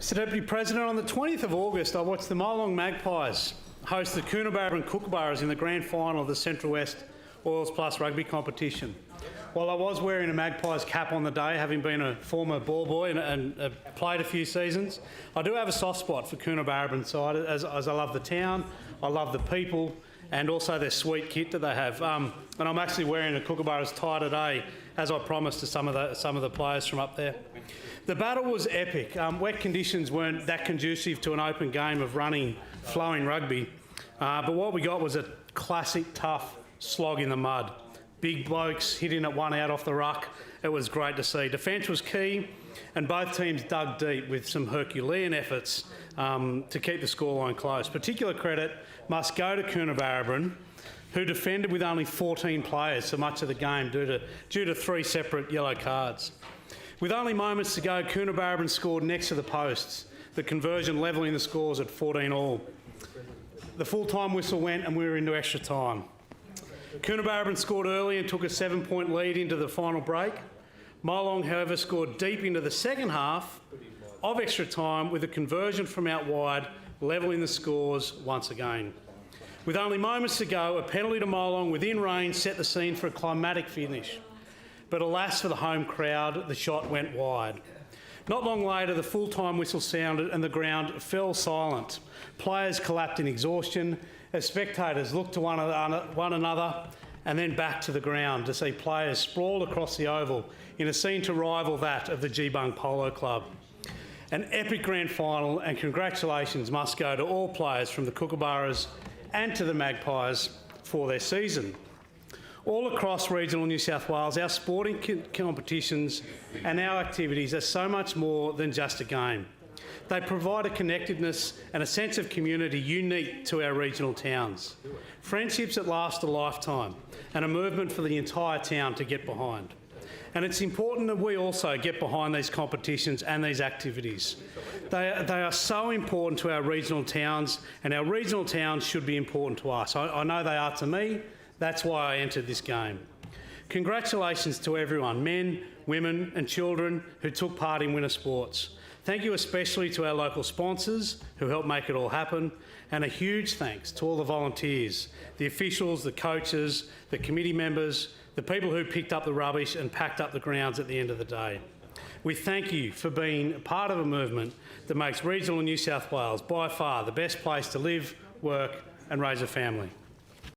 Mr Deputy President, on the 20th of August, I watched the Molong Magpies host the Coonabarabran Kookaburras in the grand final of the Central West Oilsplus rugby competition. While I was wearing a Magpies cap on the day, having been a former ball boy and played a few seasons, I do have a soft spot for Coonabarabran side, as I love the town, I love the people, and also their sweet kit that they have. And I'm actually wearing a Kookaburras tie today, as I promised to some of the players from up there. The battle was epic. Wet conditions weren't that conducive to an open game of running, flowing rugby, but what we got was a classic tough slog in the mud. Big blokes hitting it one out off the ruck. It was great to see. Defence was key, and both teams dug deep with some herculean efforts to keep the scoreline close. Particular credit must go to Coonabarabran, who defended with only 14 players for much of the game due to 3 separate yellow cards. With only moments to go, Coonabarabran scored next to the posts, the conversion levelling the scores at 14-all. The full-time whistle went and we were into extra time. Coonabarabran scored early and took a 7-point lead into the final break. Molong, however, scored deep into the second half of extra time with a conversion from out wide, levelling the scores once again. With only moments to go, a penalty to Molong within range set the scene for a climatic finish. But alas for the home crowd, the shot went wide. Not long later, the full-time whistle sounded and the ground fell silent. Players collapsed in exhaustion as spectators looked to one another and then back to the ground to see players sprawled across the oval in a scene to rival that of the Geebung Polo Club. An epic grand final, and congratulations must go to all players from the Kookaburras and to the Magpies for their season. All across regional New South Wales, our sporting competitions and our activities are so much more than just a game. They provide a connectedness and a sense of community unique to our regional towns. Friendships that last a lifetime and a movement for the entire town to get behind. And it's important that we also get behind these competitions and these activities. They are so important to our regional towns, and our regional towns should be important to us. I know they are to me. That's why I entered this game. Congratulations to everyone, men, women and children who took part in winter sports. Thank you especially to our local sponsors who helped make it all happen, and a huge thanks to all the volunteers, the officials, the coaches, the committee members, the people who picked up the rubbish and packed up the grounds at the end of the day. We thank you for being part of a movement that makes regional New South Wales by far the best place to live, work and raise a family.